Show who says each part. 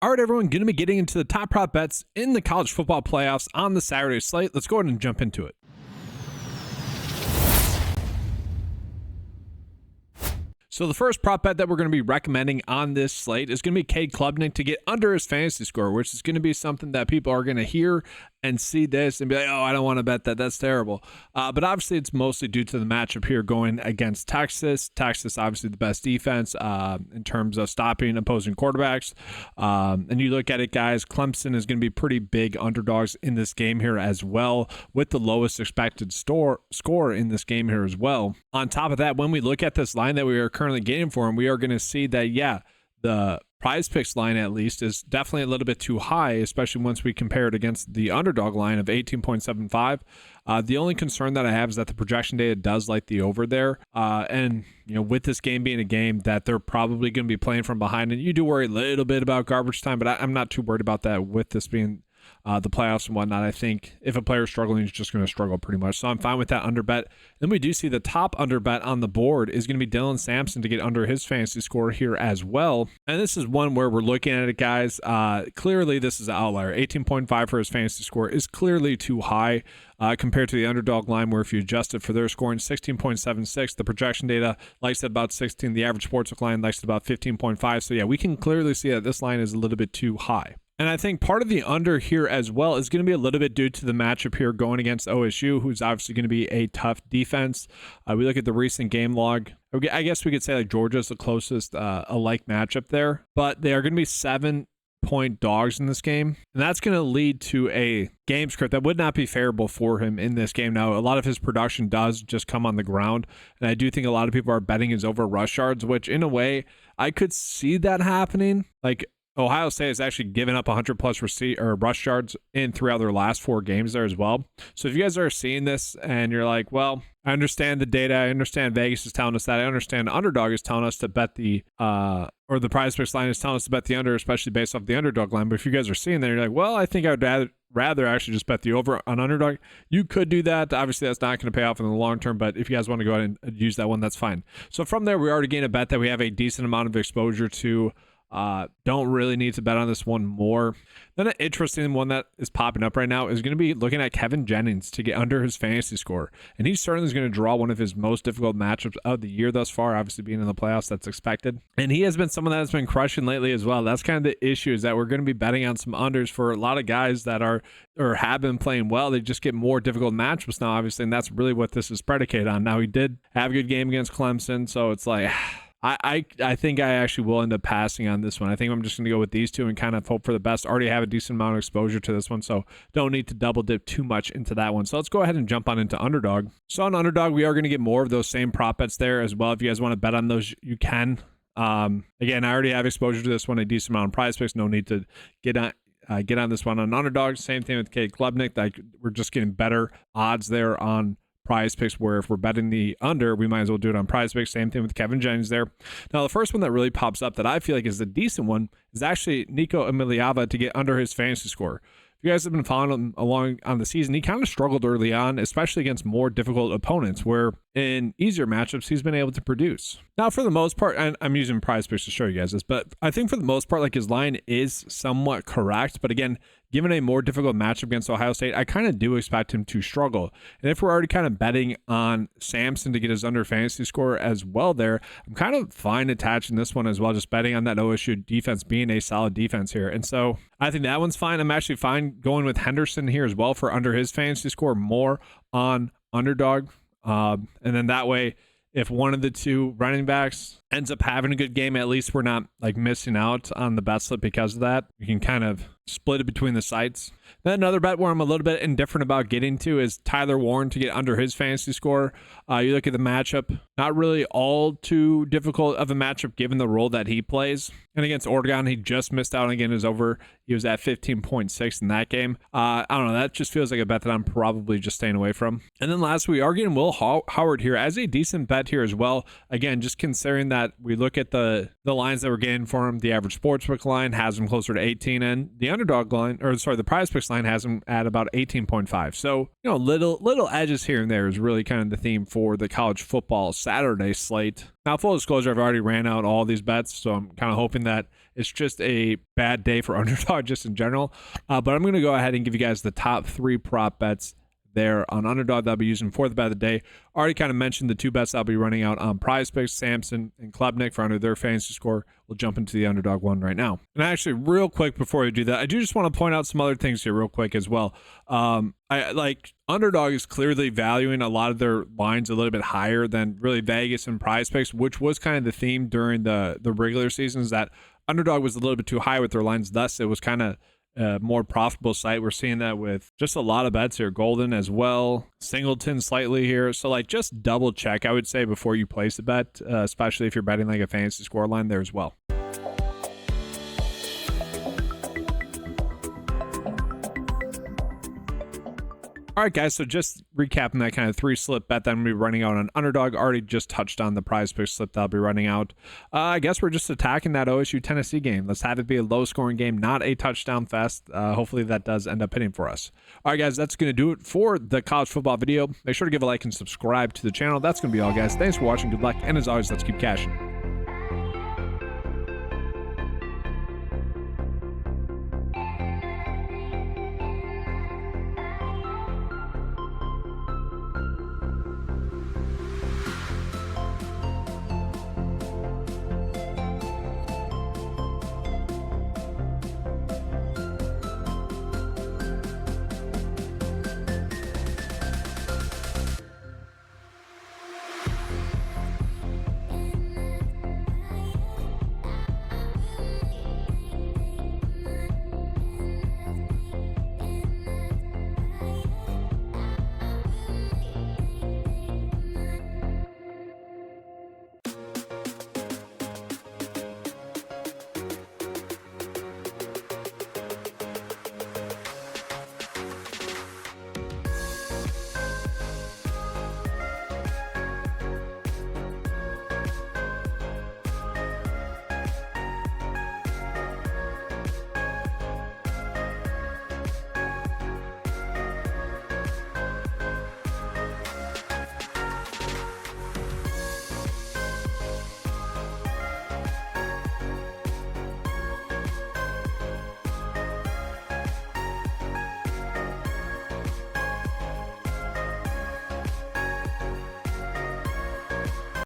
Speaker 1: All right, everyone, going to be getting into the top prop bets in the college football playoffs on the Saturday slate. Let's go ahead and jump into it. So the first prop bet that we're going to be recommending on this slate is going to be Cade Klubnik to get under his fantasy score, which is going to be something that people are going to hear and see this and be like, oh, I don't want to bet that. That's terrible. But obviously, it's mostly due to the matchup here going against Texas. Texas, obviously, the best defense in terms of stopping opposing quarterbacks. And you look at it, guys, Clemson is going to be pretty big underdogs in this game here as well, with the lowest expected score in this game here as well. On top of that, when we look at this line that we are currently getting for him, we are going to see that, yeah, the PrizePicks line at least is definitely a little bit too high, especially once we compare it against the underdog line of 18.75. The only concern that I have is that the projection data does like the over there. And, you know, with this game being a game that they're probably going to be playing from behind, and you do worry a little bit about garbage time, but I'm not too worried about that with this being the playoffs and whatnot. I think if a player is struggling, he's just going to struggle pretty much. So I'm fine with that under bet. Then we do see the top under bet on the board is going to be Dylan Samson to get under his fantasy score here as well. And this is one where we're looking at it, guys. Clearly, this is an outlier. 18.5 for his fantasy score is clearly too high compared to the underdog line, where if you adjust it for their scoring, 16.76. The projection data likes it about 16. The average sportsbook line likes it about 15.5. So yeah, we can clearly see that this line is a little bit too high. And I think part of the under here as well is going to be a little bbit due to the matchup here going against OSU, who's obviously going to be a tough defense. We look at the recent game log. I guess we could say like Georgia's the closest alike matchup there, but they are going to be 7-point dogs in this game. And that's going to lead to a game script that would not be favorable for him in this game. Now, a lot of his production does just come on the ground. And I do think a lot of people are betting his over rush yards, which in a way, I could see that happening. Like, Ohio State has actually given up 100 plus rush yards in 3 out of their last 4 games there as well. So if you guys are seeing this and you're like, well, I understand the data, I understand Vegas is telling us that, I understand Underdog is telling us to bet the or the PrizePicks line is telling us to bet the under, especially based off the underdog line. But if you guys are seeing that, you're like, well, I think I would rather actually just bet the over on underdog. You could do that. Obviously, that's not going to pay off in the long term, but if you guys want to go ahead and use that one, that's fine. So from there, we already gained a bet that we have a decent amount of exposure to. Don't really need to bet on this one more. Then an interesting one that is popping up right now is going to be looking at Kevin Jennings to get under his fantasy score. And he certainly is going to draw one of his most difficult matchups of the year thus far, obviously being in the playoffs, that's expected. And he has been someone that has been crushing lately as well. That's kind of the issue, is that we're going to be betting on some unders for a lot of guys that are or have been playing well. They just get more difficult matchups now, obviously, and that's really what this is predicated on. Now, he did have a good game against Clemson, so it's like, I think I actually will end up passing on this one. I think I'm just going to go with these two and kind of hope for the best. Already have a decent amount of exposure to this one, so don't need to double dip too much into that one. So let's go ahead and jump on into Underdog. So on Underdog, we are going to get more of those same prop bets there as well. If you guys want to bet on those, you can. Again, I already have exposure to this one, a decent amount of PrizePicks. No need to get on this one on Underdog. Same thing with Cade Klubnik. Like, we're just getting better odds there on PrizePicks, where if we're betting the under, we might as well do it on PrizePicks. Same thing with Kevin Jennings there. Now, the first one that really pops up that I feel like is a decent one is actually Nico Iamaleava to get under his fantasy score. If you guys have been following him along on the season, he kind of struggled early on, especially against more difficult opponents, where in easier matchups, he's been able to produce. Now, for the most part, and I'm using PrizePicks to show you guys this, but I think for the most part, like, his line is somewhat correct. But again, given a more difficult matchup against Ohio State, I kind of do expect him to struggle. And if we're already kind of betting on Samson to get his under fantasy score as well there, I'm kind of fine attaching this one as well, just betting on that OSU defense being a solid defense here. And so I think that one's fine. I'm actually fine going with Henderson here as well for under his fantasy score, more on Underdog. And then that way, if one of the two running backs ends up having a good game, at least we're not like missing out on the bet slip because of that. We can kind of split it between the sites. Then another bet where I'm a little bit indifferent about getting to is Tyler Warren to get under his fantasy score. You look at the matchup, not really all too difficult of a matchup given the role that he plays. And against Oregon, he just missed out again. His over, he was at 15.6 in that game. I don't know. That just feels like a bet that I'm probably just staying away from. And then last, we are getting Will Howard here as a decent bet here as well. Again, just considering that we look at the lines that we're getting for him, the average sportsbook line has him closer to 18, and the the underdog line, or sorry, the PrizePicks line has them at about 18.5. So, you know, little edges here and there is really kind of the theme for the college football Saturday slate. Now, full disclosure, I've already ran out all these bets, so I'm kind of hoping that it's just a bad day for Underdog just in general. But I'm going to go ahead and give you guys the top 3 prop bets there on Underdog that I'll be using for the bet of the day. Already kind of mentioned the 2 bets I'll be running out on PrizePicks, Samson and Klubnik for under their fantasy score. We'll jump into the Underdog one right now. And actually, real quick before we do that, I do just want to point out some other things here real quick as well. I like Underdog is clearly valuing a lot of their lines a little bit higher than really Vegas and PrizePicks, which was kind of the theme during the regular seasons, that Underdog was a little bit too high with their lines. Thus, it was kind of more profitable site. We're seeing that with just a lot of bets here. Golden as well, Singleton slightly here. So like just double check, I would say, before you place a bet, especially if you're betting like a fantasy score line there as well. All right, guys, so just recapping that kind of 3 slip bet that I'm going to be running out on Underdog. Already just touched on the PrizePicks slip that I'll be running out. I guess we're just attacking that OSU-Tennessee game. Let's have it be a low-scoring game, not a touchdown fest. Hopefully that does end up hitting for us. All right, guys, that's going to do it for the college football video. Make sure to give a like and subscribe to the channel. That's going to be all, guys. Thanks for watching. Good luck, and as always, let's keep cashing.